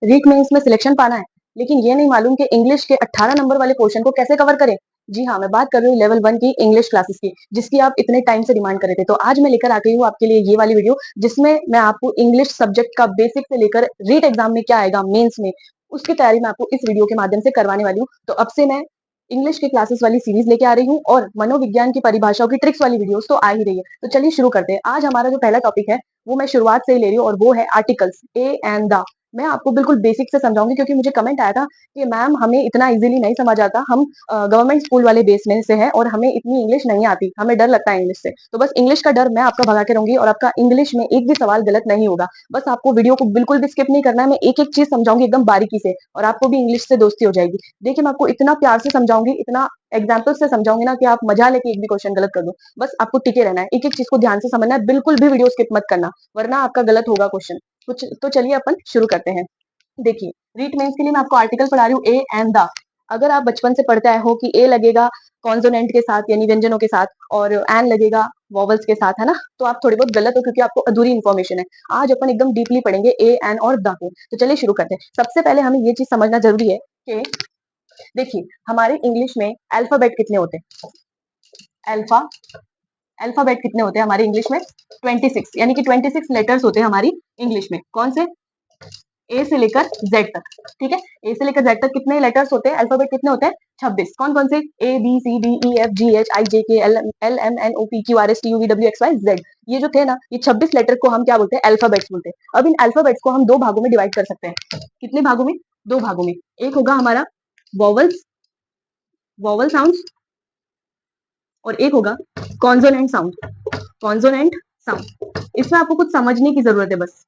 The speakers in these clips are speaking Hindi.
रीट मेंस में सिलेक्शन पाना है, लेकिन ये नहीं मालूम कि इंग्लिश के 18 नंबर वाले क्वेश्चन को कैसे कवर करें। जी हाँ, मैं बात कर रही हूँ लेवल 1 की इंग्लिश क्लासेस की, जिसकी आप इतने टाइम से डिमांड कर रहे थे। तो आज मैं लेकर आ गई हूँ आपके लिए ये वाली वीडियो, जिसमें मैं आपको इंग्लिश सब्जेक्ट का बेसिक से लेकर रीट एग्जाम में क्या आएगा, मेंस में, उसकी तैयारी मैं आपको इस वीडियो के माध्यम से करवाने वाली हूँ। तो अब से मैं इंग्लिश की क्लासेस वाली सीरीज लेके आ रही हूँ, और मनोविज्ञान की परिभाषाओं की ट्रिक्स वाली वीडियोस तो आ ही रही है। तो चलिए शुरू करते हैं। आज हमारा जो पहला टॉपिक है वो मैं शुरुआत से ही ले रही हूँ, और वो है आर्टिकल्स, ए एंड द। मैं आपको बिल्कुल बेसिक से समझाऊंगी, क्योंकि मुझे कमेंट आया था कि मैम हमें इतना इजीली नहीं समझ आता, हम गवर्नमेंट स्कूल वाले बेस में से है और हमें इतनी इंग्लिश नहीं आती, हमें डर लगता है इंग्लिश से। तो बस इंग्लिश का डर मैं आपका भगा के रहूंगी, और आपका इंग्लिश में एक भी सवाल गलत नहीं होगा। बस आपको वीडियो को बिल्कुल भी स्किप नहीं करना है, मैं एक एक चीज समझाऊंगी एकदम बारीकी से, और आपको भी इंग्लिश से दोस्ती हो जाएगी। देखिए, मैं आपको इतना प्यार से समझाऊंगी, इतना एग्जाम्पल से समझाऊंगी ना, कि आप मजा लेके एक भी क्वेश्चन गलत कर दो। बस आपको टिके रहना है, एक एक चीज को ध्यान से समझना है, बिल्कुल भी वीडियो स्किप मत करना, वरना आपका गलत होगा क्वेश्चन कुछ। तो चलिए अपन शुरू करते हैं। देखिए, रीट मेंस के लिए मैं आपको आर्टिकल पढ़ा रही हूँ, ए एंड द। अगर आप बचपन से पढ़ते आए हो कि ए लगेगा कॉन्सोनेंट के साथ यानी व्यंजनों के साथ, और एन लगेगा वॉवल्स के साथ, है ना, तो आप थोड़ी बहुत गलत हो, क्योंकि आपको अधूरी इन्फॉर्मेशन है। आज अपन एकदम डीपली पढ़ेंगे ए एन और द को। तो चलिए शुरू करते हैं। सबसे पहले हमें ये चीज समझना जरूरी है कि देखिए, हमारे इंग्लिश में अल्फाबेट कितने होते हैं। अल्फा अल्फाबेट कितने होते हैं हमारी इंग्लिश में? 26, यानी कि 26 लेटर्स होते हैं हमारी इंग्लिश में। कौन से? ए से लेकर जेड तक। ठीक है, ए से लेकर जेड तक कितने लेटर्स होते हैं, अल्फाबेट कितने होते हैं? 26। कौन कौन से? A B C D E F G H I J K L L M N O P Q R S T U V W X Y Z. ये जो थे ना, ये 26 लेटर को हम क्या बोलते हैं? अल्फाबेट्स बोलते हैं। अब इन अल्फाबेट्स को हम दो भागों में डिवाइड कर सकते हैं। कितने भागों में? दो भागों में। एक होगा हमारा वॉवल्स, वॉवल साउंड, और एक होगा कॉन्सोनेंट साउंड, कॉन्सोनेंट साउंड। इसमें आपको कुछ समझने की जरूरत है, बस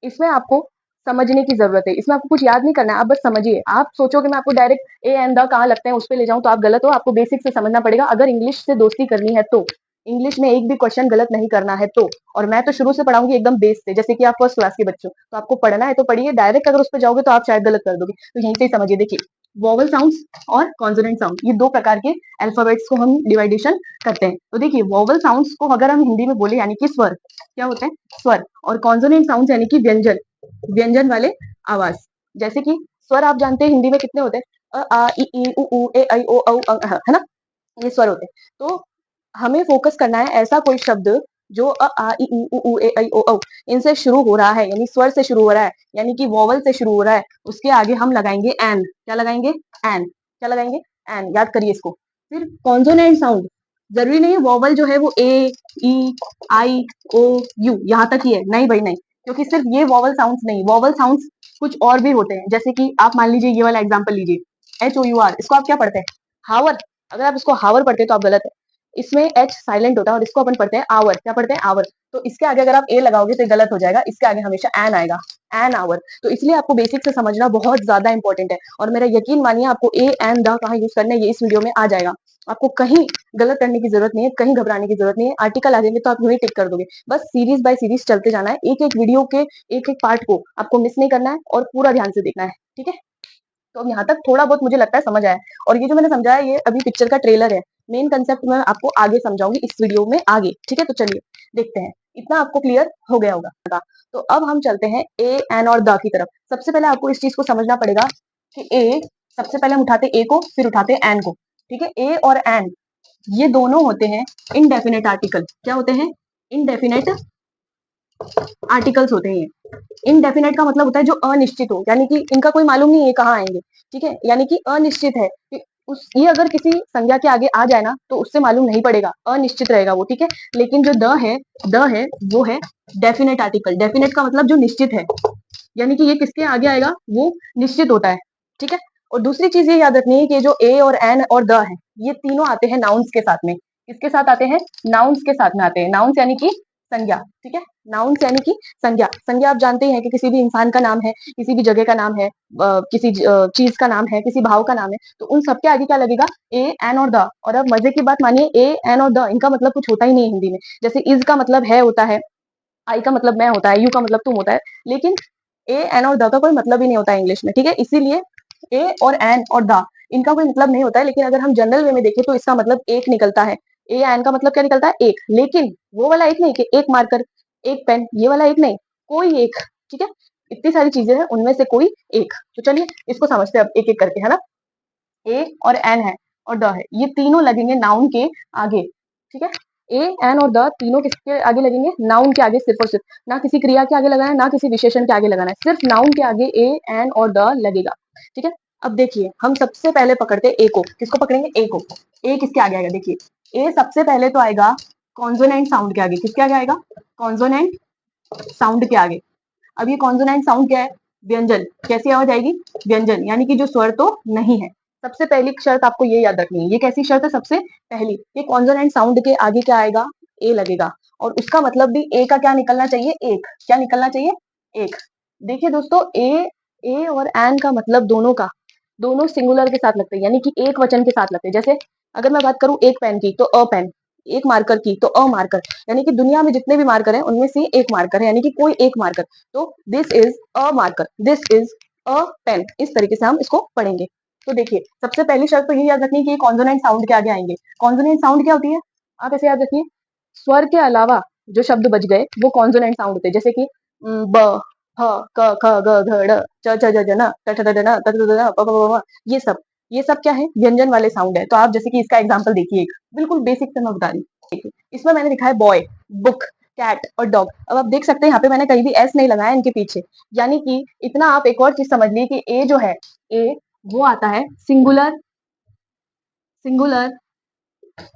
इसमें आपको समझने की जरूरत है, इसमें आपको कुछ याद नहीं करना है, आप बस समझिए। आप सोचोगे मैं आपको डायरेक्ट ए एंड द कहाँ लगते हैं उस पर ले जाऊं, तो आप गलत हो। आपको बेसिक से समझना पड़ेगा, अगर इंग्लिश से दोस्ती करनी है तो। इंग्लिश में एक भी क्वेश्चन गलत नहीं करना है तो। और मैं तो शुरू से पढ़ाऊंगी एकदम बेस से, जैसे कि आप फर्स्ट क्लास के बच्चों, तो आपको पढ़ना है तो पढ़िए, डायरेक्ट अगर उस पर जाओगे तो आप शायद गलत कर दोगे। तो यहीं से ही समझिए। देखिए, वोवल साउंड्स और कॉन्सोनेंट साउंड, ये दो प्रकार के अल्फाबेट्स को हम डिवाइडेशन करते हैं। तो देखिए, वोवल साउंड्स को अगर हम हिंदी में बोले, यानी कि स्वर, क्या होते हैं? स्वर। और कॉन्सोनेंट साउंड्स यानी कि व्यंजन, व्यंजन वाले आवाज। जैसे कि स्वर आप जानते हैं हिंदी में कितने होते हैं? अ आ इ ई उ ऊ ए ऐ ओ औ है ना, ये स्वर होते हैं। तो हमें फोकस करना है ऐसा कोई शब्द जो अ आ इ ई उ ऊ ए ऐ ओ औ इनसे शुरू हो रहा है, यानी स्वर से शुरू हो रहा है, यानी कि वॉवल से शुरू हो रहा है। उसके आगे हम लगाएंगे एन। क्या लगाएंगे? एन। क्या लगाएंगे? एन। याद करिए इसको। फिर कॉन्सोनेंट साउंड, जरूरी नहीं है वॉवल जो है वो ए ई आई ओ यू यहाँ तक ही है, नहीं भाई नहीं, क्योंकि सिर्फ ये वॉवल साउंड्स नहीं, वॉवल साउंड्स कुछ और भी होते हैं। जैसे कि आप मान लीजिए ये वाला एग्जांपल लीजिए, एच ओ यू आर, इसको आप क्या पढ़ते हैं? हावर। अगर आप इसको हावर पढ़ते हैं तो आप गलत है, इसमें एच साइलेंट होता है, और इसको अपन पढ़ते हैं आवर। क्या पढ़ते हैं? आवर। तो इसके आगे अगर आप ए लगाओगे तो गलत हो जाएगा, इसके आगे हमेशा एन आएगा, एन आवर। तो इसलिए आपको बेसिक से समझना बहुत ज्यादा इंपॉर्टेंट है, और मेरा यकीन मानिए आपको ए एन द कहाँ यूज करना है ये इस वीडियो में आ जाएगा। आपको कहीं गलत करने की जरूरत नहीं है, कहीं घबराने की जरूरत नहीं है। आर्टिकल आ जाएंगे तो आप यूं ही टिक कर दोगे। बस सीरीज बाय सीरीज चलते जाना है, एक एक वीडियो के एक एक पार्ट को आपको मिस नहीं करना है, और पूरा ध्यान से देखना है। ठीक है, तो अब यहाँ तक थोड़ा बहुत मुझे लगता है समझ आया है। और ये जो मैंने समझाया ये अभी पिक्चर का ट्रेलर है, मेन कंसेप्ट मैं आपको आगे समझाऊंगी इस वीडियो में आगे। ठीक है, तो चलिए देखते हैं, इतना आपको क्लियर हो गया होगा। तो अब हम चलते हैं ए एन और द की तरफ। सबसे पहले आपको इस चीज को समझना पड़ेगा कि ए, सबसे पहले हम उठाते ए को, फिर उठाते एन को। ठीक है, ए और एन ये दोनों होते हैं इनडेफिनेट आर्टिकल। क्या होते हैं? इनडेफिनेट आर्टिकल्स होते हैं ये। इनडेफिनेट का मतलब होता है जो अनिश्चित हो, यानी कि इनका कोई मालूम नहीं है कहाँ आएंगे। ठीक है, यानी कि अनिश्चित है कि ये अगर किसी संज्ञा के आगे आ जाए ना तो उससे मालूम नहीं पड़ेगा, अनिश्चित रहेगा वो। ठीक है, लेकिन जो द है वो है डेफिनेट आर्टिकल। डेफिनेट का मतलब जो निश्चित है, यानी कि ये किसके आगे आएगा? वो निश्चित होता है। ठीक है, और दूसरी चीज ये याद रखनी है कि जो ए और एन और द है, ये तीनों आते हैं नाउन्स के साथ में। किसके साथ आते हैं? नाउन्स के साथ में आते हैं। नाउन्स यानी कि संज्ञा। ठीक है, नाउन्स यानी कि संज्ञा। संज्ञा आप जानते हैं कि किसी भी इंसान का नाम है, किसी भी जगह का नाम है, किसी चीज का नाम है, किसी भाव का नाम है, तो उन सबके आगे क्या लगेगा? ए एन और द। और अब मजे की बात मानिए, ए एन और द इनका मतलब कुछ होता ही नहीं है हिंदी में। जैसे इज का मतलब है होता है, आई का मतलब मैं होता है, यू का मतलब तुम होता है, लेकिन ए एन और द का कोई मतलब ही नहीं होता है इंग्लिश में। ठीक है, इसीलिए ए और एन और द इनका कोई मतलब नहीं होता है। लेकिन अगर हम जनरल वे में देखें तो इसका मतलब एक निकलता है। ए एन का मतलब क्या निकलता है? एक। लेकिन वो वाला एक नहीं कि एक मार्कर, एक पेन, ये वाला एक नहीं, कोई एक। ठीक है, इतनी सारी चीजें हैं, उनमें से कोई एक। तो चलिए इसको समझते हैं अब एक एक करके, है ना। ए और एन है और द है, ये तीनों लगेंगे नाउन के आगे, ठीक है। ए एन और द तीनों किसके आगे लगेंगे? नाउन के आगे, सिर्फ और सिर्फ। ना किसी क्रिया के आगे लगाना है, ना किसी विशेषण के आगे लगाना है, सिर्फ नाउन के आगे ए एन और द लगेगा, ठीक है। अब देखिए हम सबसे पहले पकड़ते हैं ए को। किसको पकड़ेंगे? ए को। ए किसके आगे आएगा? देखिए ए सबसे पहले तो आएगा कॉन्सोनेंट साउंड के आगे। किसके आगे आएगा? कॉन्सोनेंट साउंड के आगे। अब ये कॉन्सोनेंट साउंड क्या है? व्यंजन। कैसी आवाज आएगी? व्यंजन, यानी कि जो स्वर तो नहीं है। सबसे पहली शर्त आपको ये याद रखनी है। ये कैसी शर्त है? सबसे पहली, ये कॉन्सोनेंट साउंड के आगे क्या आएगा? ए लगेगा। और उसका मतलब भी ए का क्या निकलना चाहिए? एक। क्या निकलना चाहिए? एक। देखिए दोस्तों, ए और एन का मतलब दोनों का, दोनों सिंगुलर के साथ लगते हैं, यानी कि एक वचन के साथ लगते हैं। जैसे अगर मैं बात करूं एक पेन की तो अ पेन, एक मार्कर की तो अ मार्कर, यानी कि दुनिया में जितने भी मार्कर हैं उनमें से एक मार्कर है, यानी कि कोई एक मार्कर। तो this is a marker, this is a pen, इस तरीके से हम इसको पढ़ेंगे। तो देखिए सबसे पहली शर्त तो ये याद रखनी है कि ये कॉन्सोनेंट साउंड के आगे आएंगे। कॉन्सोनेंट साउंड क्या होती है? आप ऐसे याद रखिए, स्वर के अलावा जो शब्द बच गए वो कॉन्सोनेंट साउंड होते हैं। जैसे कि ब, ह, क, ख, ग, घ, ड़, च, छ, ज, ज, न, ट, ठ, ड, ढ, न, त, त, द, न, प, प, प, प, ये सब क्या है? व्यंजन वाले साउंड है। तो आप जैसे कि इसका एग्जांपल देखिए, एक बिल्कुल बेसिक से मैं बता रही हूँ। देखिए इसमें मैंने लिखा है बॉय, बुक, कैट और डॉग। अब आप देख सकते हैं यहाँ पे मैंने कहीं भी एस नहीं लगाया इनके पीछे, यानी कि इतना आप एक और चीज समझ ली कि ए जो है, ए वो आता है singular, singular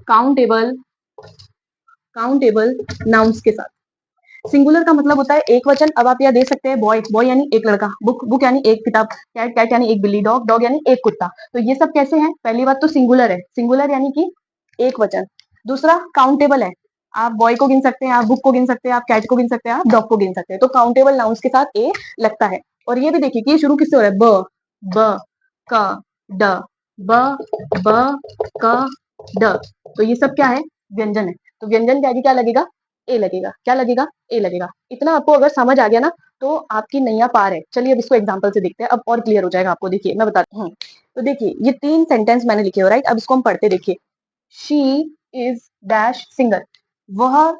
countable, countable nouns के साथ। सिंगुलर का मतलब होता है एक वचन। अब आप यह देख सकते हैं, बॉय, बॉय यानी एक लड़का, बुक, बुक यानी एक किताब, कैट, कैट यानी एक बिल्ली, डॉग, डॉग यानी एक कुत्ता। तो ये सब कैसे हैं? पहली बात तो सिंगुलर है, सिंगुलर यानी कि एक वचन। दूसरा काउंटेबल है, आप बॉय को गिन सकते हैं, आप बुक को गिन सकते हैं, आप कैट को गिन सकते हैं, आप डॉग को गिन सकते हैं। तो काउंटेबल नाउन्स के साथ ए लगता है। और ये भी देखिए कि ये शुरू किससे हो रहा है? ब, ब, क, ड, ब, ब, क, ड। तो ये सब क्या है? व्यंजन है। तो व्यंजन के आगे क्या लगेगा? ए लगेगा। क्या लगेगा? ए लगेगा। इतना आपको अगर समझ आ गया ना तो आपकी नैया पार है। चलिए अब इसको एग्जांपल से देखते हैं, अब और क्लियर हो जाएगा आपको। देखिए मैं बताती हूँ। तो देखिए ये 3 सेंटेंस मैंने लिखे हो, राइट। अब इसको हम पढ़ते, देखिए शी इज डैश सिंगर, वह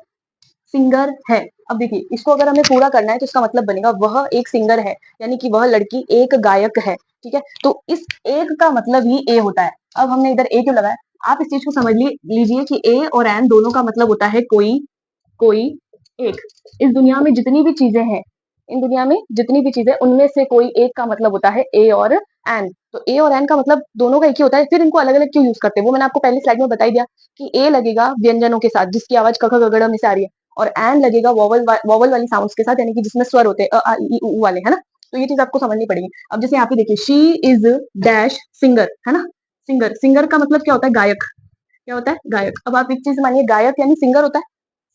सिंगर है। अब देखिए इसको अगर हमें पूरा करना है तो इसका मतलब बनेगा वह एक सिंगर है, यानी कि वह लड़की एक गायक है, ठीक है। तो इस एक का मतलब ही ए होता है। अब हमने इधर ए क्यों लगाया? आप इस चीज को समझ लीजिए कि ए और एन दोनों का मतलब होता है कोई, कोई एक। इस दुनिया में जितनी भी चीजें हैं, इन दुनिया में जितनी भी चीजें, उनमें से कोई एक का मतलब होता है ए और एन। तो ए और एन का मतलब दोनों का एक ही होता है। फिर इनको अलग अलग क्यों यूज करते हैं वो मैंने आपको पहली स्लाइड में बता ही दिया कि ए लगेगा व्यंजनों के साथ जिसकी आवाज क ख ग घ ड़ में से आ रही है, और एन लगेगा वोवल वाली साउंड्स के साथ, यानी कि जिसमें स्वर होते हैं अ आ इ उ वाले, है ना। तो ये चीज आपको समझनी पड़ेगी। अब जैसे यहाँ पे देखिए शी इज डैश सिंगर, है ना। सिंगर, सिंगर का मतलब क्या होता है? गायक। क्या होता है? गायक। अब आप एक चीज मानिए, गायक यानी सिंगर होता है,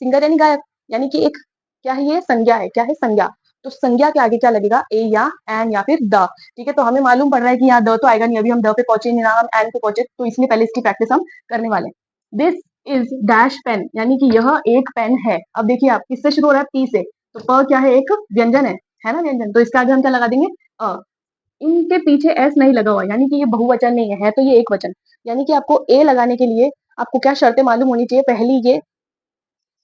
सिंगर यानी गायक, यानी कि एक क्या है? ये संज्ञा है। क्या है? संज्ञा। तो संज्ञा के आगे क्या लगेगा? ए या एन या फिर द, ठीक है। तो हमें मालूम पड़ रहा है कि यहाँ द तो आएगा नहीं, अभी हम द पे पहुंचे नहीं, ना हम एन पे पहुंचे, तो इसलिए पहले इसकी प्रैक्टिस हम करने वाले हैं। दिस इज डैश पेन, यानी कि यह एक पेन है। अब देखिए आप किससे शुरू हो रहा है? पी से। तो प क्या है? एक व्यंजन है ना, व्यंजन। तो इसके आगे हम क्या लगा देंगे? अ। इनके पीछे एस नहीं लगा हुआ, यानी कि ये बहुवचन नहीं है तो ये एक वचन। यानी कि आपको ए लगाने के लिए आपको क्या शर्तें मालूम होनी चाहिए? पहली, ये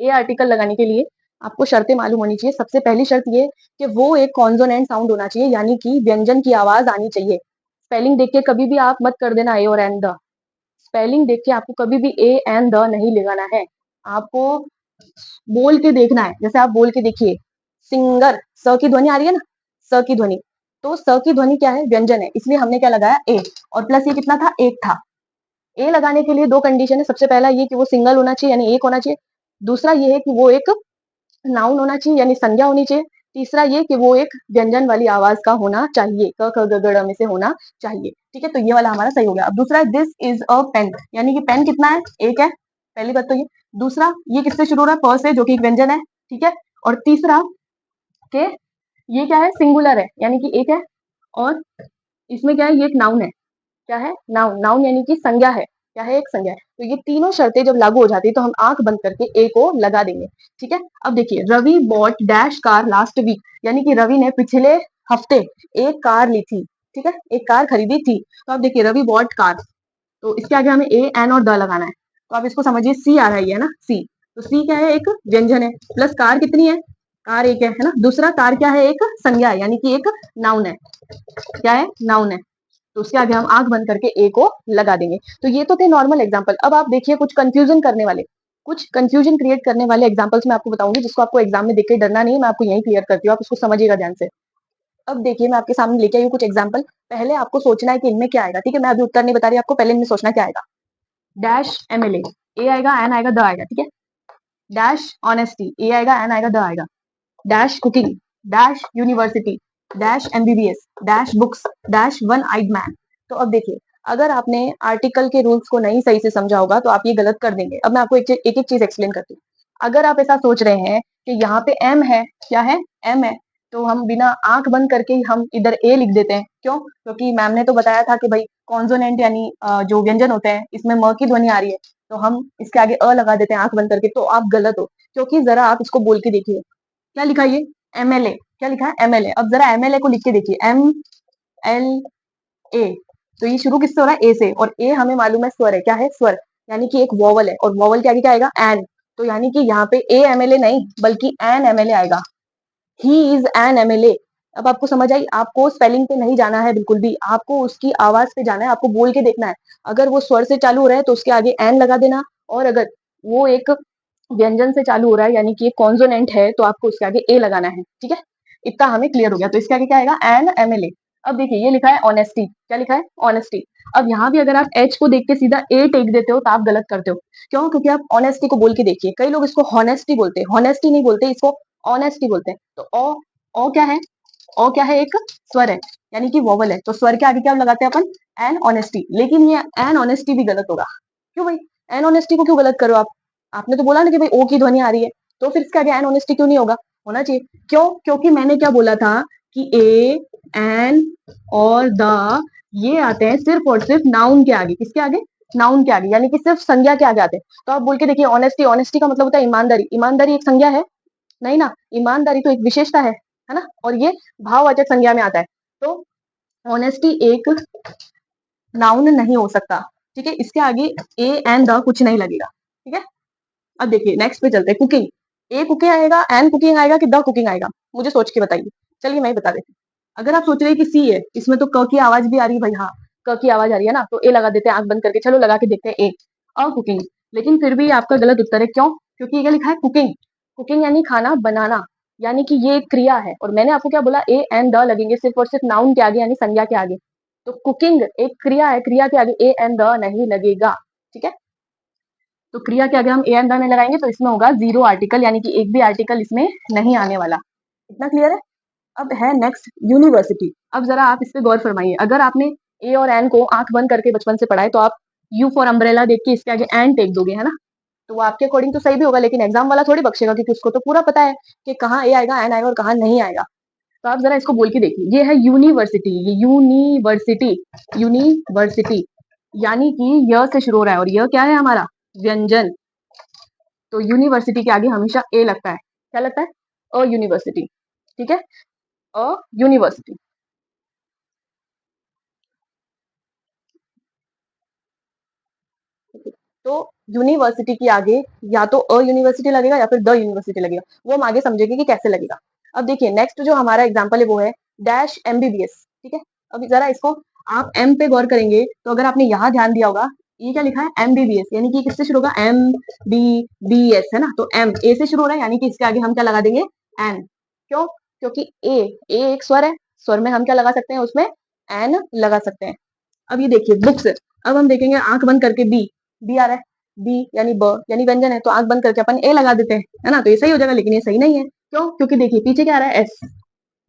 ए आर्टिकल लगाने के लिए आपको शर्तें मालूम होनी चाहिए। सबसे पहली शर्त ये कि वो एक कॉन्सोनेंट साउंड होना चाहिए, यानी कि व्यंजन की आवाज आनी चाहिए। स्पेलिंग देख के कभी भी आप मत कर देना ए और एन द। स्पेलिंग देख के आपको कभी भी ए एन द नहीं लगाना है। आपको बोल के देखना है। जैसे आप बोल के देखिए, सिंगर, स की ध्वनि आ रही है ना, स की ध्वनि। तो स की ध्वनि क्या है? व्यंजन है, इसलिए हमने क्या लगाया? ए। और प्लस ये कितना था? एक था। ए लगाने के लिए दो कंडीशन है। सबसे पहला ये कि वो सिंगल होना चाहिए, यानी एक होना चाहिए। दूसरा ये है कि वो एक नाउन होना चाहिए, यानी संज्ञा होनी चाहिए। तीसरा ये कि वो एक व्यंजन वाली आवाज का होना चाहिए, क ख ग घ ड़ में से होना चाहिए, ठीक है। तो ये वाला हमारा सही हो गया। अब दूसरा, दिस इज अ पेन, यानी कि पेन कितना है? एक है। पहली बात तो ये। दूसरा, ये किससे शुरू हो रहा है? प से, जो कि एक व्यंजन है, ठीक है। और तीसरा के ये क्या है? सिंगुलर है, यानी कि एक है। और इसमें क्या है? ये एक नाउन है। क्या है? नाउन। नाउन यानी कि संज्ञा है। क्या है? एक संज्ञा है। तो ये तीनों शर्तें जब लागू हो जाती है तो हम आंख बंद करके ए को लगा देंगे, ठीक है। अब देखिए, Ravi bought dash car last week, यानी कि रवि ने पिछले हफ्ते एक कार ली थी, ठीक है, एक कार खरीदी थी। तो अब देखिए रवि बॉट कार, तो इसके आगे हमें ए एन और द लगाना है। तो आप इसको समझिए, सी आ रहा है ना, सी। तो सी क्या है? एक व्यंजन है। प्लस कार कितनी है? कार एक है ना। दूसरा कार क्या है, एक संज्ञा है, यानी कि एक नाउन है। क्या है, नाउन है। तो उसके आगे हम आंख बंद करके ए को लगा देंगे। तो ये तो थे नॉर्मल एग्जांपल। अब आप देखिए कुछ कंफ्यूजन करने वाले, कुछ कंफ्यूजन क्रिएट करने वाले एग्जांपल्स मैं आपको बताऊंगी, जिसको आपको एग्जाम में देख के डरना नहीं है, मैं आपको यही क्लियर करती हूँ, आप उसको समझिएगा ध्यान से। अब देखिए मैं आपके सामने लेके आई हूँ कुछ एग्जांपल। पहले आपको सोचना है कि इनमें क्या आएगा, ठीक है। मैं अभी उत्तर नहीं बता रही आपको, पहले इनमें सोचना क्या आएगा। डैश एमएलए, ए आएगा, एन आएगा, द आएगा, ठीक है। डैश ऑनेस्टी, ए आएगा, एन आएगा, द आएगा। Dash cooking, dash university, dash MBBS, dash books, dash one eyed man. तो अब देखिए, अगर आपने आर्टिकल के रूल्स को नहीं सही से समझा होगा तो आप ये गलत कर देंगे। अब मैं आपको एक एक चीज एक्सप्लेन करती हूँ। अगर आप ऐसा सोच रहे हैं कि यहाँ पे एम है, क्या है, एम है, तो हम बिना आंख बंद करके ही हम इधर ए लिख देते हैं। क्यों? क्योंकि मैम ने तो बताया था कि भाई कॉन्सोनेंट यानी जो व्यंजन होते हैं इसमें म की ध्वनि आ रही है, तो हम इसके आगे अ लगा देते हैं आंख बंद करके। तो आप गलत हो, क्योंकि जरा आप इसको बोल के देखिए, क्या लिखा है ये, एमएलए, क्या लिखा है, एमएलए। अब जरा एमएलए को लिख के देखिए, एम एल ए। तो ये शुरू किससे हो रहा है, ए से, और ए हमें मालूम है स्वर है, क्या है, स्वर, यानी कि एक वोवल है, और वोवल के आगे क्या आएगा, एन। तो यानी कि यहाँ पे ए एमएलए नहीं बल्कि एन एमएलए आएगा। He is an MLA. अब आपको समझ आई, आपको स्पेलिंग पे नहीं जाना है बिल्कुल भी, आपको उसकी आवाज पे जाना है, आपको बोल के देखना है। अगर वो स्वर से चालू हो रहा है तो उसके आगे एन लगा देना, और अगर वो एक व्यंजन से चालू हो रहा है यानी कि एक कॉन्सोनेंट है तो आपको उसके आगे ए लगाना है, ठीक है। इतना हमें क्लियर हो गया। तो इसके आगे क्या आएगा, एन एमएलए। अब देखिए ये लिखा है ऑनेस्टी, क्या लिखा है, ऑनेस्टी। अब यहाँ भी अगर आप एच को देख के सीधा ए टेक देते हो तो आप गलत करते हो। क्यों? क्योंकि आप ऑनेस्टी को बोल के देखिए, कई लोग इसको हॉनेस्टी बोलते हैं, हॉनेस्टी नहीं बोलते, इसको ऑनेस्टी बोलते हैं। तो ओ क्या है, ओ क्या है, एक स्वर है, यानी कि वोवल है। तो स्वर के आगे क्या लगाते हैं अपन, एन ऑनेस्टी। लेकिन ये एन ऑनेस्टी भी गलत होगा। क्यों भाई, एन ऑनेस्टी को क्यों गलत करो आप? आपने तो बोला ना कि भाई ओ की ध्वनि आ रही है, तो फिर इसके आगे एन ऑनेस्टी क्यों नहीं होगा, होना चाहिए। क्यों? क्योंकि मैंने क्या बोला था कि ए, एन और द ये आते हैं सिर्फ और सिर्फ नाउन के आगे। किसके आगे, नाउन के आगे, यानी कि सिर्फ संज्ञा के आगे आते हैं। तो आप बोल के देखिए, ऑनेस्टी, ऑनेस्टी का मतलब होता है ईमानदारी। ईमानदारी एक संज्ञा है नहीं ना, ईमानदारी तो एक विशेषता है ना, और ये भाववाचक संज्ञा में आता है। तो ऑनेस्टी एक नाउन नहीं हो सकता, ठीक है। इसके आगे ए एंड द कुछ नहीं लगेगा, ठीक है। अब देखिए नेक्स्ट पे चलते हैं, कुकिंग। ए कुकिंग आएगा, एन कुकिंग आएगा, कि द कुकिंग आएगा, मुझे सोच के बताइए। चलिए मैं ही बता देती हूँ। अगर आप सोच रहे हैं कि सी है, इसमें तो क की आवाज भी आ रही है भाई, हाँ क की आवाज आ रही है ना, तो ए लगा देते हैं आंख बंद करके। चलो लगा के देखते हैं ए, और कुकिंग। लेकिन फिर भी आपका गलत उत्तर है। क्यों? क्योंकि ये क्या लिखा है, कुकिंग। कुकिंग यानी खाना बनाना, यानी कि ये एक क्रिया है, और मैंने आपको क्या बोला, ए एंड द लगेंगे सिर्फ और सिर्फ नाउन के आगे, यानी संज्ञा के आगे। तो कुकिंग एक क्रिया है, क्रिया के आगे ए एंड द नहीं लगेगा, ठीक है। तो क्रिया के आगे हम ए एंड द नहीं लगाएंगे तो इसमें होगा जीरो आर्टिकल, यानी कि एक भी आर्टिकल इसमें नहीं आने वाला। इतना क्लियर है। अब है नेक्स्ट, यूनिवर्सिटी। अब जरा आप इस पे गौर फरमाइए। अगर आपने ए और एन को आंख बंद करके बचपन से पढ़ा है तो आप यू फॉर अम्ब्रेला देख के इसके आगे एन टेक दोगे, है ना। तो वो आपके अकॉर्डिंग तो सही भी होगा, लेकिन एग्जाम वाला थोड़ी बख्शेगा, क्योंकि उसको तो पूरा पता है कि कहाँ ए आएगा, एन आएगा और कहाँ नहीं आएगा। तो आप जरा इसको बोल के देखिए, ये है यूनिवर्सिटी, ये यूनिवर्सिटी, यूनिवर्सिटी, यानी कि य से शुरू हो रहा है, और यह क्या है हमारा, व्यंजन। तो यूनिवर्सिटी के आगे हमेशा ए लगता है, क्या लगता है, अ यूनिवर्सिटी, ठीक है, अ यूनिवर्सिटी। तो यूनिवर्सिटी के आगे या तो अ यूनिवर्सिटी लगेगा या फिर द यूनिवर्सिटी लगेगा, वो हम आगे समझेंगे कि कैसे लगेगा। अब देखिए नेक्स्ट जो हमारा एग्जाम्पल है वो है डैश एमबीबीएस, ठीक है। अब जरा इसको आप एम पे गौर करेंगे तो अगर आपने यहाँ ध्यान दिया होगा, ये क्या लिखा है, एमबीबीएस, यानी कि किससे शुरू होगा, एम बी बी एस, है ना। तो एम ए से शुरू हो रहा है, यानी कि इसके आगे हम क्या लगा देंगे, एन। क्यों? क्योंकि ए एक स्वर है, स्वर में हम क्या लगा सकते हैं, उसमें एन लगा सकते हैं। अब ये देखिए बुक्स, अब हम देखेंगे आंख बंद करके बी, बी आ रहा है, बी यानी ब यानी व्यंजन है, तो आंख बंद करके अपन ए लगा देते हैं, है ना। तो ये सही हो जाएगा, लेकिन ये सही नहीं है। क्यों? क्योंकि देखिए पीछे क्या आ रहा है, एस।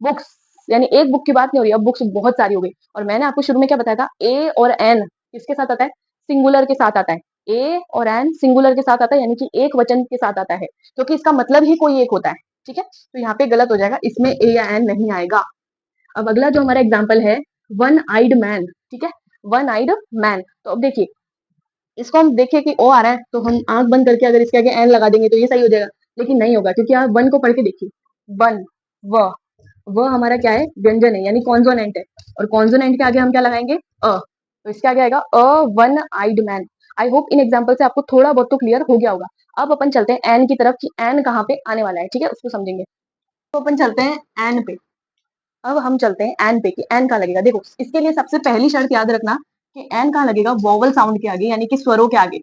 बुक्स यानी एक बुक की बात नहीं हो रही, अब बुक्स बहुत सारी हो गई। और मैंने आपको शुरू में क्या बताया था, ए और एन किसके साथ आता है, सिंगुलर के साथ आता है। ए और एन सिंगुलर के साथ आता है, यानी कि एक वचन के साथ आता है, क्योंकि इसका मतलब ही कोई एक होता है, ठीक है। तो यहाँ पे गलत हो जाएगा, इसमें ए या एन नहीं आएगा। अब अगला जो हमारा एग्जाम्पल है, वन आइड मैन, ठीक है, वन आइड मैन। तो अब देखिए इसको हम देखिए कि ओ आ रहा है, तो हम आंख बंद करके अगर इसके आगे एन लगा देंगे तो ये सही हो जाएगा, लेकिन नहीं होगा, क्योंकि आप वन को पढ़ के देखिए, वन, व हमारा क्या है, व्यंजन है, यानी कॉन्सोनेंट है, और कॉन्सोनेंट के आगे हम क्या लगाएंगे, अ। तो इसके आगे आएगा a one eyed man. I hope इन एग्जाम्पल से आपको थोड़ा बहुत तो क्लियर हो गया होगा। अब अपन चलते हैं एन की तरफ, कि एन कहाँ पे आने वाला है, ठीक है, उसको समझेंगे। तो अपन चलते हैं एन पे। अब हम चलते हैं एन पे कि एन कहाँ लगेगा। देखो इसके लिए सबसे पहली शर्त याद रखना कि एन कहाँ लगेगा, वोवल साउंड के आगे, यानी कि स्वरों के आगे।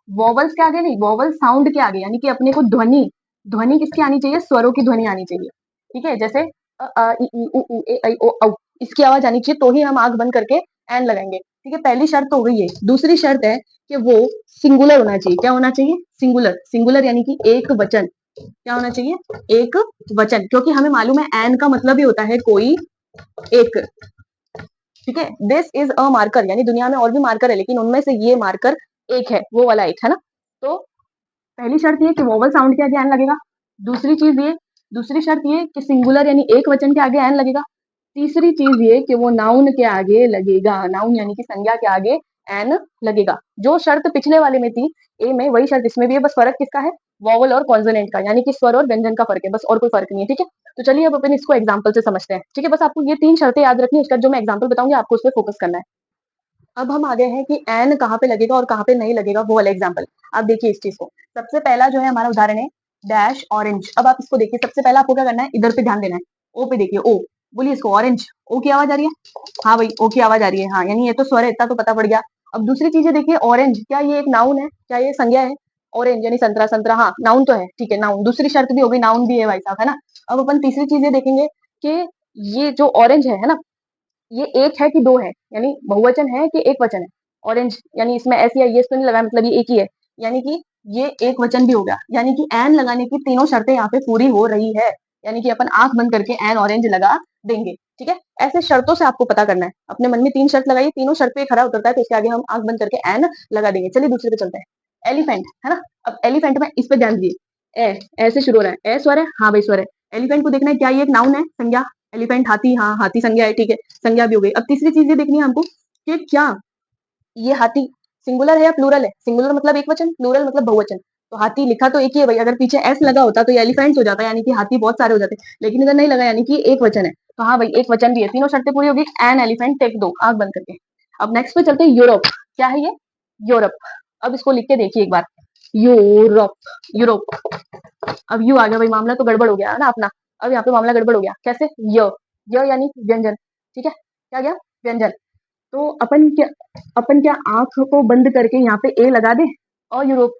वोवल्स के आगे नहीं, वोवल साउंड के आगे, यानी कि अपने को ध्वनि, ध्वनि किसकी आनी चाहिए, स्वरों की ध्वनि आनी चाहिए। ठीक है, जैसे अ आ इ ई उ ऊ ए ऐ ओ औ, इसकी आवाज आनी चाहिए, तो ही हम आंख बंद करके एन लगाएंगे। ठीक है, पहली शर्त तो हो गई है। दूसरी शर्त है कि वो सिंगुलर होना चाहिए। क्या होना चाहिए, सिंगुलर। सिंगुलर यानी कि एक वचन। क्या होना चाहिए, एक वचन, क्योंकि हमें मालूम है एन का मतलब ही होता है कोई एक। ठीक है, दिस इज अ मार्कर, यानी दुनिया में और भी मार्कर है लेकिन उनमें से ये मार्कर एक है, वो वाला एक है ना। तो पहली शर्त ये कि वोवल साउंड के आगे एन लगेगा। दूसरी चीज ये, दूसरी शर्त ये कि सिंगुलर यानी एक वचन के आगे एन लगेगा। तीसरी चीज ये कि वो नाउन के आगे लगेगा, नाउन यानी कि संज्ञा के आगे एन लगेगा। जो शर्त पिछले वाले में थी ए में, वही शर्त इसमें भी है, बस फर्क किसका है, वोवल और कॉन्सोनेंट का, यानी कि स्वर और व्यंजन का फर्क है, बस और कोई फर्क नहीं है। ठीक है, तो चलिए अब अपन इसको एग्जाम्पल से समझते हैं। ठीक है, बस आपको ये तीन शर्तें याद रखनी है, उसका जो मैं एग्जाम्पल बताऊंगी आपको उस पर फोकस करना है। अब हम आ गए हैं कि एन कहाँ पे लगेगा और कहाँ पे नहीं लगेगा, वो वाला एग्जाम्पल। आप देखिए इस चीज को। सबसे पहला जो है हमारा उदाहरण है डैश ऑरेंज। अब आप इसको देखिए, सबसे पहला आपको क्या करना है, इधर पे ध्यान देना है। ओ पे देखिए, ओ, बोलिए इसको, ऑरेंज। ओ की आवाज आ रही है, हाँ भाई ओ की आवाज आ रही है, हाँ, यानी ये तो स्वर है, इतना तो पता पड़ गया। अब दूसरी चीजें देखिए, ऑरेंज, क्या ये एक नाउन है, क्या ये संज्ञा है। ऑरेंज यानी संतरा, संतरा, हाँ नाउन तो है, ठीक है नाउन। दूसरी शर्त भी हो गई, नाउन भी है भाई साहब, है ना। अब अपन तीसरी चीजें देखेंगे कि ये जो ऑरेंज है ना, ये एक है कि दो है, यानी बहुवचन है कि एक वचन है। ऑरेंज यानी इसमें ऐसी है, ये तो नहीं लगा, मतलब ये एक ही है, यानी कि ये एक वचन भी हो गया। यानी कि एन लगाने की तीनों शर्तें यहाँ पे पूरी हो रही है, यानी कि अपन आंख बंद करके एन ऑरेंज लगा देंगे। ठीक है, ऐसे शर्तों से आपको पता करना है। अपने मन में तीन शर्त लगाइए, तीनों शर्त पे खरा उतरता है तो इसके आगे हम आंख बंद करके एन लगा देंगे। चलिए दूसरे पे चलते हैं, एलिफेंट, है ना। अब एलिफेंट में इस पे ध्यान दीजिए, ऐसे शुरू हो रहा है, ए स्वर है, हाँ भाई स्वर है। एलिफेंट को देखना है, क्या ये एक नाउन है, संज्ञा। एलिफेंट हाथी, हाँ हाथी संज्ञा है, ठीक है, संज्ञा भी हो गई। अब तीसरी चीज ये देखनी है हमको कि क्या ये हाथी सिंगुलर है या प्लूरल है। सिंगुलर मतलब एक वचन, प्लूरल मतलब बहुवचन। तो हाथी लिखा तो एक ही है भाई, अगर पीछे एस लगा होता तो ये एलिफेंट्स हो जाता, यानी कि हाथी बहुत सारे हो जाते, लेकिन इधर नहीं लगा, यानी कि एक वचन है। तो हाँ भाई एक वचन भी है, तीनों शर्तें पूरी होगी। एन एलिफेंट टेक दो, आंख बंद करके। अब नेक्स्ट पे चलते हैं, यूरोप। क्या है ये, यूरोप। अब इसको लिख के देखिए एक बार, यूरोप, यूरोप। अब यू आ गया भाई, मामला तो गड़बड़ हो गया है ना अपना। अब यहाँ पे मामला गड़बड़ हो गया, कैसे, य यानी व्यंजन। ठीक है, क्या गया, व्यंजन। तो अपन क्या आंख को बंद करके यहाँ पे ए लगा दे, और यूरोप,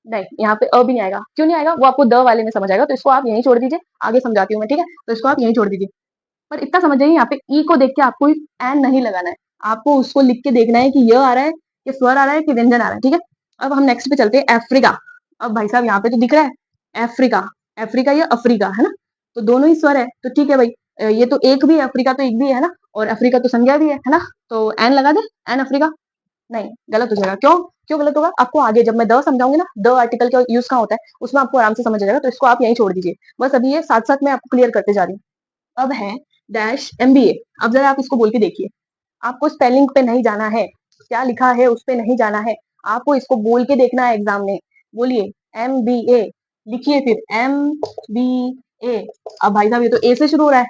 नहीं यहाँ पे अ भी नहीं आएगा। क्यों नहीं आएगा, वो आपको द वाले में समझ आएगा, तो इसको आप यहीं छोड़ दीजिए, आगे समझाती हूँ मैं। ठीक है, तो इसको आप यहीं छोड़ दीजिए। पर इतना समझ जाइए, यहाँ पे ई को देख के आपको एन नहीं लगाना है, आपको उसको लिख के देखना है कि य आ रहा है कि स्वर आ रहा है कि व्यंजन आ रहा है। ठीक है, अब हम नेक्स्ट पे चलते हैं, अफ्रीका। अब भाई साहब यहाँ पे तो दिख रहा है अफ्रीका, अफ्रीका या अफ्रीका, है ना। तो दोनों ही स्वर है, तो ठीक है भाई। ये तो एक भी है अफ्रीका, तो एक भी है ना, और अफ्रीका तो संज्ञा भी है ना। तो एन लगा दे, एन अफ्रीका। नहीं, गलत हो जाएगा। क्यों, क्यों गलत होगा, आपको आगे जब मैं द समझाऊंगी ना, द आर्टिकल का यूज कहाँ होता है उसमें आपको आराम से समझ आ जाएगा, तो इसको आप यहीं छोड़ दीजिए। बस अभी ये साथ साथ मैं आपको क्लियर करते जा रही हूँ। अब है डैश एमबीए। अब जरा आप इसको बोल के देखिए, आपको स्पेलिंग पे नहीं जाना है, क्या लिखा है उस पे नहीं जाना है, आपको इसको बोल के देखना है एग्जाम में। बोलिए, MBA, लिखिए फिर MBA। अब भाई साहब ये तो ए से शुरू हो रहा है,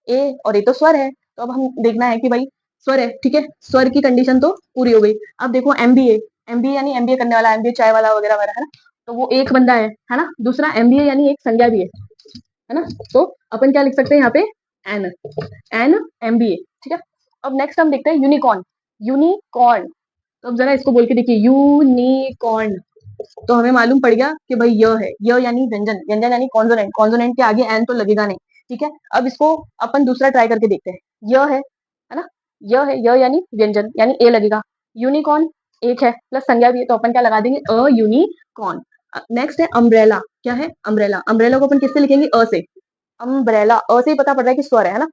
ए और ये तो स्वर है, तो अब हम देखना है कि भाई स्वर है। ठीक है, स्वर की कंडीशन तो पूरी हो गई। अब देखो एमबीए, एमबीए यानी एमबीए करने वाला, एमबीए चाय वाला वगैरह वगैरह, है ना। तो वो एक बंदा है ना। दूसरा एमबीए यानी एक संज्ञा भी है ना। तो अपन क्या लिख सकते हैं यहाँ पे, एन, एन एमबीए। ठीक है, अब नेक्स्ट हम देखते हैं यूनिकॉर्न, यूनिकॉर्न। तो अब जरा इसको बोल के देखिए, यूनिकॉर्न। तो हमें मालूम पड़ गया कि भाई य है, य यानी व्यंजन, व्यंजन यानी कॉन्सोनेंट, कॉन्सोनेंट के आगे एन तो लगेगा नहीं। ठीक है, अब इसको अपन दूसरा ट्राई करके देखते हैं। य है ना, य है, य यानी व्यंजन, यानी ए लगेगा। यूनिकॉर्न एक है प्लस संज्ञा भी है, तो अपन क्या लगा देंगे, अ यूनिकॉर्न। नेक्स्ट है अम्ब्रेला। क्या है, अम्ब्रेला। अम्ब्रेला को अपन किससे लिखेंगे, अ से। अम्ब्रेला, अ से ही पता पड़ रहा है कि स्वर है ना।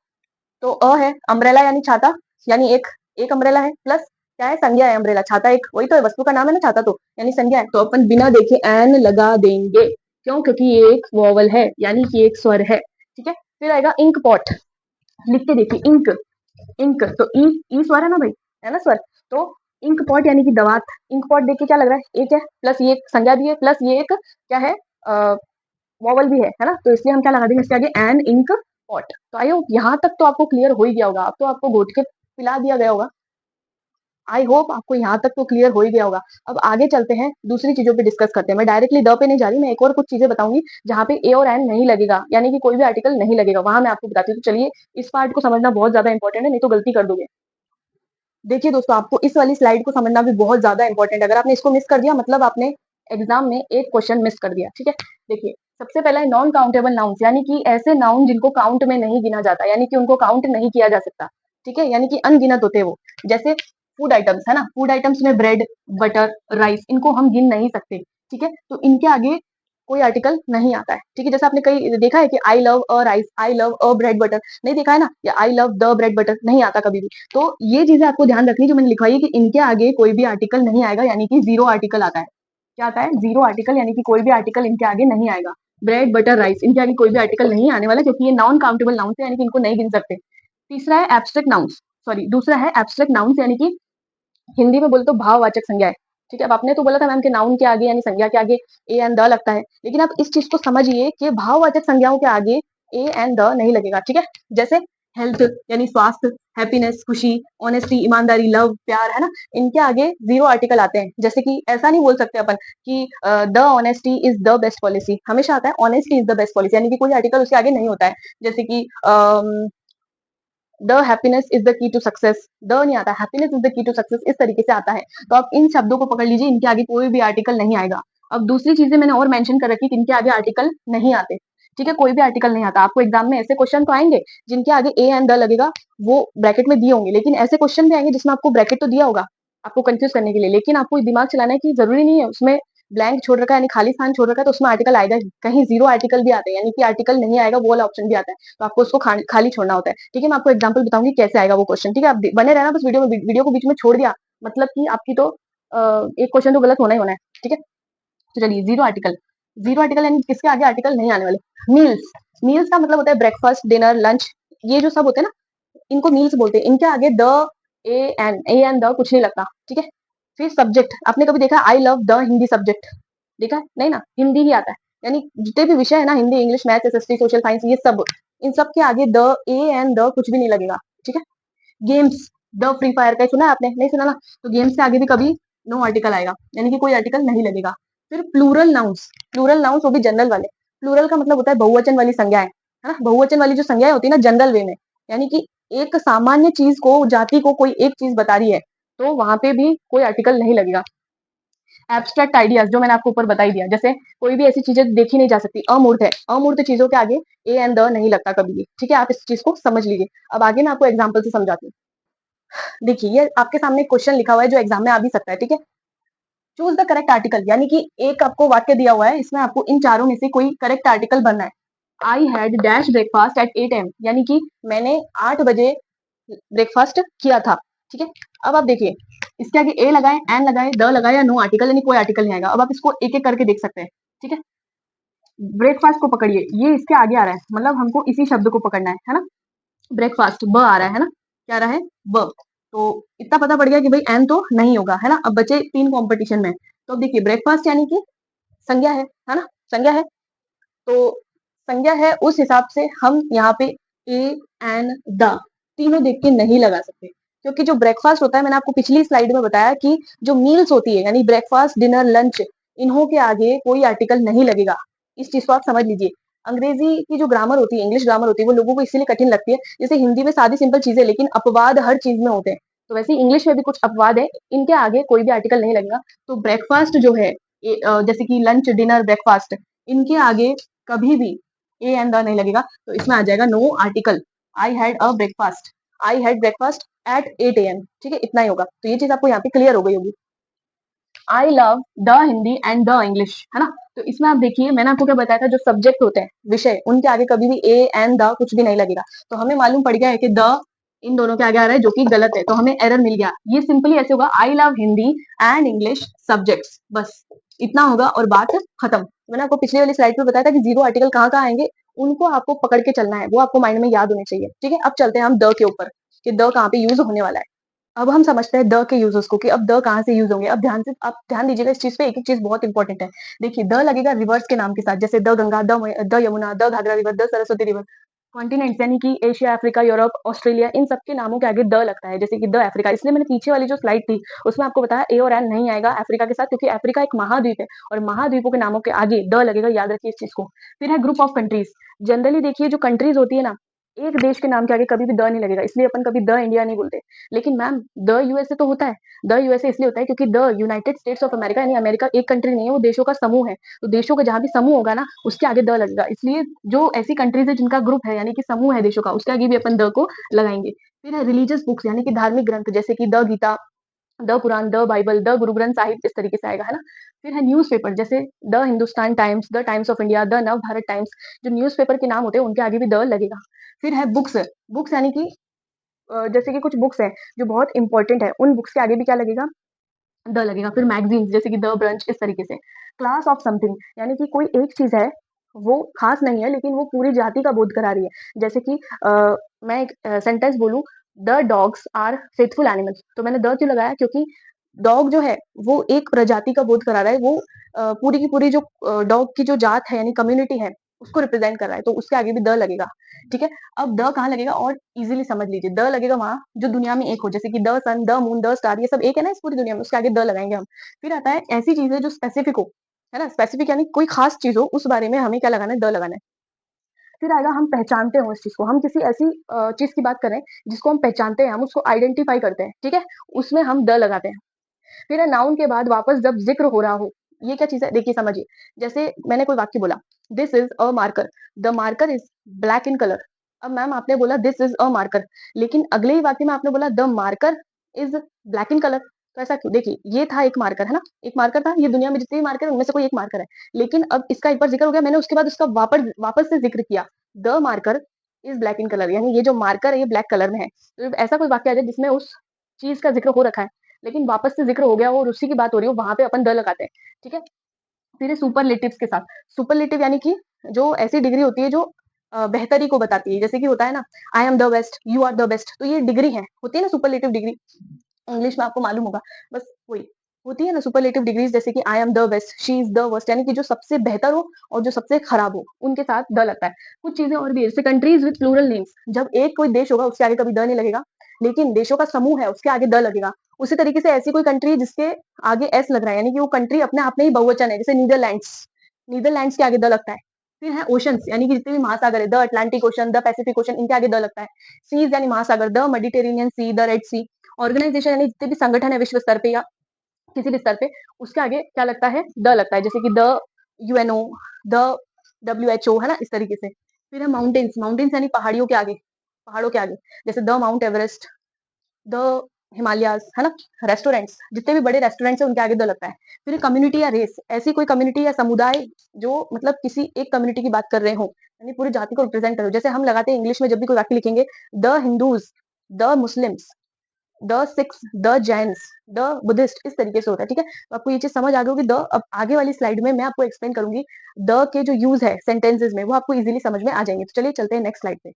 तो अ है, अम्ब्रेला यानी छाता, यानी एक, एक अम्ब्रेला है, प्लस क्या है, संज्ञा है, अम्ब्रेला छाता एक, वही तो है, वस्तु का नाम है ना छाता, तो यानी संज्ञा है, तो अपन बिना देखे एन लगा देंगे। क्यों, क्योंकि ये एक वॉवल है, यानी कि एक स्वर है। ठीक है, फिर आएगा इंक पॉट। लिख के देखिए, इंक, इंक तो ई स्वर है ना भाई, है ना स्वर। तो इंक पॉट यानी कि दवात। इंक पॉट देख के क्या लग रहा है, एक है, प्लस ये एक संज्ञा भी है, प्लस ये एक क्या है, वॉवल भी है ना। तो इसलिए हम क्या लगा देंगे इसके आगे, एन इंक पॉट। तो आई होप यहाँ तक तो आपको क्लियर हो ही गया होगा, अब तो आपको घोट के पिला दिया गया होगा। आई होप आपको यहाँ तक तो क्लियर हो ही गया होगा। अब आगे चलते हैं, दूसरी चीजों पे डिस्कस करते हैं। मैं डायरेक्टली द पे नहीं जा रही, मैं एक और कुछ चीजें बताऊंगी जहाँ पे ए और एन नहीं लगेगा, यानी कि कोई भी आर्टिकल नहीं लगेगा, वहां मैं आपको बताती हूँ। तो चलिए, इस पार्ट को समझना बहुत ज्यादा इंपॉर्टेंट है, नहीं तो गलती कर दोगे। देखिए दोस्तों, आपको इस वाली स्लाइड को समझना भी बहुत ज्यादा इंपॉर्टेंट है। अगर आपने इसको मिस कर दिया, मतलब आपने एग्जाम में एक क्वेश्चन मिस कर दिया, ठीक है। देखिए, सबसे पहला है नॉन काउंटेबल नाउन्स, यानी कि ऐसे नाउन जिनको काउंट में नहीं गिना जाता, यानी कि उनको काउंट नहीं किया जा सकता, ठीक है, यानी कि अनगिनत होते हैं वो। जैसे फूड आइटम्स है ना, फूड आइटम्स में ब्रेड, बटर, राइस, इनको हम गिन नहीं सकते, ठीक है। तो इनके आगे कोई आर्टिकल नहीं आता है, ठीक है। जैसे आपने कई देखा है कि I love a rice, I love a bread butter, नहीं देखा है ना, या I love the bread butter, नहीं आता कभी भी। तो ये चीजें आपको ध्यान रखनी जो मैंने लिखवाई है, कि इनके आगे कोई भी आर्टिकल नहीं आएगा, यानी कि जीरो आर्टिकल आता है। क्या आता है? जीरो आर्टिकल, यानी कि कोई भी आर्टिकल इनके आगे नहीं आएगा। ब्रेड, बटर, राइस, इनके आगे कोई भी आर्टिकल नहीं आने वाला, क्योंकि ये नॉन काउंटेबल नाउन है, यानी कि इनको नहीं गिन सकते। तीसरा है एब्स्ट्रैक्ट नाउन्स, सॉरी, दूसरा है एब्स्ट्रैक्ट नाउन्स, यानी कि हिंदी में बोले तो भाववाचक संज्ञाएं, ठीक है। अब आपने तो बोला था मैम के नाउन के आगे यानी संज्ञा के आगे ए एंड द लगता है, लेकिन आप इस चीज को समझिए कि भाववाचक संज्ञाओं के आगे ए एंड द नहीं लगेगा, ठीक है। जैसे हेल्थ यानी स्वास्थ्य, हैप्पीनेस खुशी, ऑनेस्टी ईमानदारी, लव प्यार, है ना, इनके आगे जीरो आर्टिकल आते हैं। जैसे कि ऐसा नहीं बोल सकते अपन कि the honesty is the best policy, हमेशा आता है honesty is the best policy, यानी कि कोई आर्टिकल उसके आगे नहीं होता है। जैसे कि the happiness is the key to success, the नहीं आता, happiness is the key to success, इस तरीके से आता है। तो आप इन शब्दों को पकड़ लीजिए, इनके आगे कोई भी आर्टिकल नहीं आएगा। अब दूसरी चीजें मैंने और मेंशन कर रखी कि इनके आगे आर्टिकल नहीं आते, ठीक है, कोई भी आर्टिकल नहीं आता। आपको एग्जाम में ऐसे क्वेश्चन तो आएंगे जिनके आगे ए एंड द लगेगा, वो ब्रैकेट में दिए होंगे, लेकिन ऐसे क्वेश्चन भी आएंगे जिसमें आपको ब्रैकेट तो दिया होगा आपको कंफ्यूज करने के लिए, लेकिन आपको दिमाग चलाना है कि जरूरी नहीं है उसमें ब्लैंक छोड़ रखा है, यानी खाली स्थान छोड़ रखा है, तो उसमें आर्टिकल आएगा ही। कहीं जीरो आर्टिकल भी आते हैं, यानी कि आर्टिकल नहीं आएगा वो वाला ऑप्शन भी आता है, तो आपको उसको खाली छोड़ना होता है, ठीक है। मैं आपको एग्जांपल बताऊंगी कैसे आएगा वो क्वेश्चन, ठीक है। आप बने रहना बस वीडियो में, वीडियो को बीच में छोड़ दिया मतलब कि आपकी तो एक क्वेश्चन तो गलत होना ही होना है, ठीक है। तो चलिए, जीरो आर्टिकल, जीरो आर्टिकल यानी किसके आगे आर्टिकल नहीं आने वाले। मील्स, मील्स का मतलब होता है ब्रेकफास्ट, डिनर, लंच, ये जो सब होते हैं ना, इनको मील्स बोलते हैं। इनके आगे द, ए एंड द कुछ नहीं लगता, ठीक है। फिर सब्जेक्ट, आपने कभी देखा I love the Hindi subject, देखा है? नहीं ना, हिंदी ही आता है, यानी जितने भी विषय है ना, Hindi, English, math, SST, social science, ये सब, इन सब के आगे द, ए एंड द कुछ भी नहीं लगेगा, ठीक है। गेम्स, द फ्री फायर का सुना है आपने? नहीं सुना ना, तो गेम्स के आगे भी कभी नो आर्टिकल आएगा, यानी कि कोई आर्टिकल नहीं लगेगा। फिर प्लूरल नाउन्स, प्लूरल नाउन्स वो भी जनरल वाले। प्लूरल का मतलब होता है बहुवचन वाली संज्ञाएं, है ना, बहुवचन वाली जो संज्ञाएं होती है ना जनरल वे में, यानी कि एक सामान्य चीज को, जाति को कोई एक चीज बता रही है, तो वहां पे भी कोई आर्टिकल नहीं लगेगा। एब्स्ट्रैक्ट आइडियाज जो मैंने आपको ऊपर बता ही दिया, जैसे कोई भी ऐसी चीजें देखी नहीं जा सकती, अमूर्त है, अमूर्त चीजों के आगे ए एंड द नहीं लगता कभी भी, ठीक है। आप इस चीज को समझ लीजिए। अब आगे मैं आपको एग्जाम्पल से समझाती हूँ। देखिए, ये आपके सामने क्वेश्चन लिखा हुआ है जो एग्जाम में आ भी सकता है, ठीक है। चूज द करेक्ट आर्टिकल, यानी कि एक आपको वाक्य दिया हुआ है, इसमें आपको इन चारों में से कोई करेक्ट आर्टिकल बनना है। I had dash breakfast at 8 AM, यानी कि मैंने 8 बजे ब्रेकफास्ट किया था, ठीक है। अब आप देखिए, इसके आगे ए लगाए, एन लगाए, द लगाए, या नो आर्टिकल, यानी कोई आर्टिकल नहीं आएगा। अब आप इसको एक एक करके देख सकते हैं, ठीक है। ब्रेकफास्ट को पकड़िए, ये इसके आगे आ रहा है, मतलब हमको इसी शब्द को पकड़ना है ना। ब्रेकफास्ट, ब आ रहा है ना, क्या आ रहा है, ब। तो इतना पता पड़ गया कि भाई एन तो नहीं होगा, है ना। अब बचे 3 कंपटीशन में, तो अब देखिए ब्रेकफास्ट यानी कि संज्ञा है ना, संज्ञा है, तो संज्ञा है, उस हिसाब से हम यहाँ पे ए एन द तीनों देख के नहीं लगा सकते, क्योंकि जो ब्रेकफास्ट होता है, मैंने आपको पिछली स्लाइड में बताया कि जो मील्स होती है, यानी ब्रेकफास्ट, डिनर, लंच, इन्हों के आगे कोई आर्टिकल नहीं लगेगा। इस चीज को आप समझ लीजिए। अंग्रेजी की जो ग्रामर होती है, इंग्लिश ग्रामर होती है, वो लोगों को इसीलिए कठिन लगती है। जैसे हिंदी में सादी सिंपल चीजें, लेकिन अपवाद हर चीज में होते हैं, तो वैसे इंग्लिश में भी कुछ अपवाद है, इनके आगे कोई भी आर्टिकल नहीं लगेगा। तो ब्रेकफास्ट जो है, जैसे कि लंच, डिनर, ब्रेकफास्ट, इनके आगे कभी भी ए एंड द नहीं लगेगा, तो इसमें आ जाएगा no article. I had a breakfast, I had breakfast at 8 AM, ठीक है, इतना ही होगा। तो ये चीज आपको यहाँ पे क्लियर हो गई होगी। I love the Hindi and the English, है ना। तो इसमें आप देखिए, मैंने आपको क्या बताया था, जो सब्जेक्ट होते हैं, विषय, उनके आगे कभी भी ए एंड द कुछ भी नहीं लगेगा। तो हमें मालूम पड़ गया है कि द इन दोनों के आगे आ रहा है, जो कि गलत है, तो हमें एरर मिल गया। ये सिंपली ऐसे होगा, I love Hindi and English subjects, बस इतना होगा और बात खत्म। मैंने आपको पिछली वाली स्लाइड पे बताया था कि जीरो आर्टिकल कहाँ कहाँ आएंगे, उनको आपको पकड़ के चलना है, वो आपको माइंड में याद होने चाहिए, ठीक है। अब चलते हैं हम द के ऊपर, कि द कहाँ पे यूज होने वाला है। अब हम समझते हैं द के यूजर्स को, कि अब द कहाँ से यूज होंगे। अब ध्यान से आप ध्यान दीजिएगा इस चीज पे, एक एक चीज बहुत इंपॉर्टेंट है। देखिए, द लगेगा रिवर्स के नाम के साथ, जैसे the Ganga, the Yamuna, the Ghaghara river, the Saraswati river, continents यानी कि एशिया, अफ्रीका, यूरोप, ऑस्ट्रेलिया, इन सब के नामों के आगे द लगता है, जैसे कि द अफ्रीका। इसलिए मैंने पीछे वाली जो स्लाइड थी उसमें आपको बताया ए और एन नहीं आएगा अफ्रीका के साथ, क्योंकि अफ्रीका एक महाद्वीप है और महाद्वीपों के नामों के आगे द लगेगा, याद रखिए इस चीज को। फिर है ग्रुप ऑफ कंट्रीज। जनरली देखिए जो कंट्रीज होती है ना, एक देश के नाम के आगे कभी भी द नहीं लगेगा, इसलिए अपन कभी द इंडिया नहीं बोलते। लेकिन मैम द यूएसए तो होता है। द यूएसए इसलिए होता है क्योंकि the United States of America, यानी अमेरिका एक कंट्री नहीं है, वो देशों का समूह है। तो देशों का जहां भी समूह होगा ना, उसके आगे द लगेगा। इसलिए जो ऐसी कंट्रीज है जिनका ग्रुप है यानी कि समूह है देशों का, उसके आगे भी अपन द को लगाएंगे। फिर है रिलीजियस बुक्स यानी कि धार्मिक ग्रंथ, जैसे कि the Gita, the Quran, the Bible, the Guru Granth Sahib, इस तरीके से आएगा, है ना। फिर है न्यूज़पेपर, जैसे the Hindustan times, the times of India, the नव भारत टाइम्स। जो न्यूज़पेपर के नाम होते हैं उनके आगे भी द लगेगा। फिर है बुक्स। बुक्स यानी कि जैसे कि कुछ बुक्स हैं जो बहुत इंपॉर्टेंट है, उन बुक्स के आगे भी क्या लगेगा, द लगेगा। फिर मैगजीन्स, जैसे कि द ब्रंच, इस तरीके से। क्लास ऑफ समथिंग यानी कि कोई एक चीज है, वो खास नहीं है लेकिन वो पूरी जाति का बोध करा रही है। जैसे कि मैं एक सेंटेंस बोलूं, the dogs are faithful animals, तो मैंने द क्यों लगाया, क्योंकि डॉग जो है वो एक प्रजाति का बोध करा रहा है, वो पूरी की पूरी जो डॉग की जो जात है यानी कम्युनिटी है, उसको रिप्रेजेंट कर रहा है, तो उसके आगे भी द लगेगा। ठीक है। अब द कहाँ लगेगा और इजीली समझ लीजिए, द लगेगा वहां जो दुनिया में एक हो, जैसे कि the sun, the moon, the star, ये सब एक है ना इस पूरी दुनिया में, उसके आगे द लगाएंगे हम। फिर आता है ऐसी चीज है जो स्पेसिफिक हो, है ना, स्पेसिफिक यानी कोई खास चीज हो, उस बारे में हमें क्या लगाना है, द लगाना है। फिर आएगा हम पहचानते हो इस चीज को, हम किसी ऐसी चीज की बात करें जिसको हम पहचानते हैं, हम उसको आइडेंटिफाई करते हैं, ठीक है, उसमें हम द लगाते हैं। फिर है नाउन के बाद वापस जब जिक्र हो रहा हो, ये क्या चीज है देखिए समझिए। जैसे मैंने कोई वाक्य बोला, this is a marker, the marker is black in colour. अब मैम आपने बोला दिस इज अ मार्कर, लेकिन अगले ही वाक्य में आपने बोला the marker is black in colour, तो ऐसा क्यों? देखिए ये था एक मार्कर, है ना, एक मार्कर था, ये दुनिया में जितने भी मार्कर है उनमें से कोई एक मार्कर है, लेकिन अब इसका एक बार जिक्र हो गया, मैंने उसके बाद उसका वापस वापस से जिक्र किया, the marker is black in colour, यानी ये जो मार्कर है ये ब्लैक कलर में है। तो ऐसा कोई वाक्य आ जाए जिसमें उस चीज का जिक्र हो रखा है लेकिन वापस से जिक्र हो गया हो और उसी की बात हो रही हो, वहां पे अपन द लगाते हैं। ठीक है। फिर सुपरलेटिव्स के साथ, सुपरलेटिव यानी कि जो ऐसी डिग्री होती है जो बेहतरी को बताती है, जैसे कि होता है ना, I am the best, you are the best, तो ये डिग्री है, होती है ना सुपरलेटिव डिग्री, इंग्लिश में आपको मालूम होगा, बस वही होती है ना सुपरलेटिव डिग्रीज, जैसे कि आई am the best, she is the worst, यानी कि जो सबसे बेहतर हो और जो सबसे खराब हो, उनके साथ द लगता है। कुछ चीजें और भी है, जैसे कंट्रीज विद प्लूरल नेम्स, जब एक कोई देश होगा उसके आगे कभी द नहीं लगेगा, लेकिन देशों का समूह है उसके आगे द लगेगा। उसी तरीके से ऐसी कोई कंट्री जिसके आगे एस लग रहा है, यानी कि वो कंट्री अपने आप में ही बहुवचन है, जैसे नीदरलैंड्स, नीदरलैंड्स के आगे द लगता है। फिर है ओशंस, यानी कि जितने भी महासागर है, the Atlantic ocean, the Pacific ocean, इनके आगे द लगता है। सीज यानी महासागर, the Mediterranean sea, the red sea. Organisation यानी जितने भी संगठन है विश्व स्तर पे या किसी भी स्तर पे, उसके आगे क्या लगता है, द लगता है, जैसे कि द यूएनओ, द डब्ल्यूएचओ, है ना, इस तरीके से। फिर है माउंटेन्स, माउंटेन्स यानी पहाड़ियों के आगे, पहाड़ों के आगे, जैसे the mount Everest, the Himalayas, है ना। रेस्टोरेंट्स, जितने भी बड़े रेस्टोरेंट्स है उनके आगे द लगता है। फिर कम्युनिटी या रेस, ऐसी कोई कम्युनिटी या समुदाय जो मतलब किसी एक कम्युनिटी की बात कर रहे हो, यानी पूरी जाति को रिप्रेजेंट करो, जैसे हम लगाते हैं इंग्लिश में जब भी कोई वाक्य लिखेंगे, the Hindus, the Muslims, the six, the Jains, the Buddhist, इस तरीके से होता है। ठीक है, तो आपको ये चीज समझ आ गई होगी। द अब आगे वाली स्लाइड में मैं आपको एक्सप्लेन करूंगी द के जो यूज है सेंटेंसेस में, वो आपको इजीली समझ में आ जाएंगे। तो चलिए चलते हैं नेक्स्ट स्लाइड पे।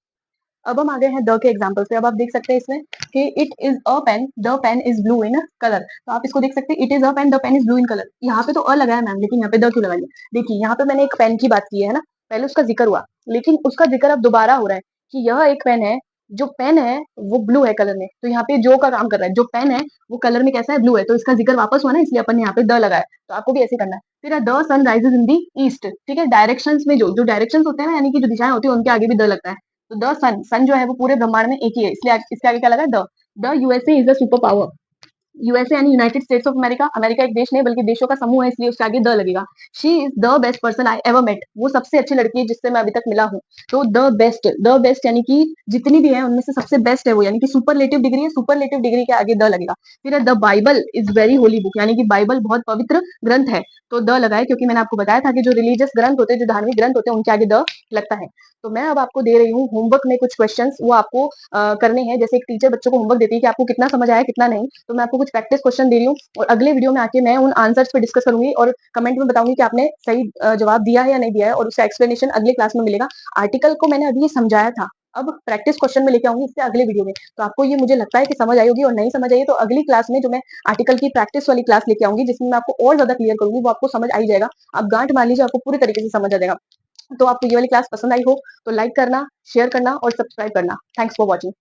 अब हम आ गए हैं द के एग्जाम्पल पे। अब आप देख सकते हैं इसमें कि it is a pen, the pen is blue in colour, तो आप इसको देख सकते हैं, it is a pen, the pen is blue in colour. यहाँ पे तो अ लगाया मैम, लेकिन यहाँ पे द क्यों लगा दिया? देखिए यहाँ पे मैंने एक पेन की बात की है ना, पहले उसका जिक्र हुआ, लेकिन उसका जिक्र अब दोबारा हो रहा है कि यह एक पेन है, जो पेन है वो ब्लू है कलर में, तो यहाँ पे जो का काम कर रहा है, जो पेन है वो कलर में कैसा है, ब्लू है, तो इसका जिक्र वापस हुआ ना, इसलिए अपन ने यहाँ पे द लगाया। तो आपको भी ऐसे करना है। फिर the sun rises in the east, ठीक है, डायरेक्शंस में जो जो डायरेक्शंस होते हैं ना, यानी कि जो दिशाएं होती है उनके आगे भी द लगता है। तो द सन, सन जो है वो पूरे ब्रह्मांड में एक ही है, इसलिए इसके आगे क्या लगा है, the USA is the super power. USA यानी United States of America, America एक देश नहीं बल्कि देशों का समूह है, इसलिए उसके आगे द लगेगा। She is the best person I ever met, वो सबसे अच्छी लड़की है जिससे मैं अभी तक मिला हूँ। तो द बेस्ट यानी कि जितनी भी है उनमें से सबसे बेस्ट है वो, यानी कि सुपरलेटिव डिग्री है, सुपरलेटिव डिग्री के आगे द लगेगा। फिर the Bible is very Holi book, यानी कि बाइबल बहुत पवित्र ग्रंथ है, तो द लगाए, क्योंकि मैंने आपको बताया था कि जो रिलीजियस ग्रंथ होते हैं, जो धार्मिक ग्रंथ होते हैं, उनके आगे द लगता है। तो मैं अब आपको दे रही हूँ होमवर्क में कुछ क्वेश्चंस, वो आपको करने हैं। जैसे एक टीचर बच्चों को होमवर्क देती है कि आपको कितना समझ आया कितना नहीं, तो मैं आपको कुछ प्रैक्टिस क्वेश्चन दे रही हूँ और अगले वीडियो में आके मैं उन आंसर्स पे डिस्कस करूंगी और कमेंट में बताऊंगी कि आपने सही जवाब दिया है या नहीं दिया है, और उसका एक्सप्लेनेशन अगले क्लास में मिलेगा। आर्टिकल को मैंने अभी ये समझाया था, अब प्रैक्टिस क्वेश्चन में लेके आऊंगी इससे अगले वीडियो में। तो आपको ये मुझे लगता है कि समझ आई होगी, और नहीं समझ आई तो अगली क्लास में जो मैं आर्टिकल की प्रैक्टिस वाली क्लास लेके आऊंगी, जिसमें मैं आपको और ज्यादा क्लियर करूंगी, वो आपको समझ आई जाएगा। आप गांठ मान लीजिए, आपको पूरी तरीके से समझ आ जाएगा। तो आपको ये वाली क्लास पसंद आई हो तो लाइक करना, शेयर करना और सब्सक्राइब करना। Thanks for watching.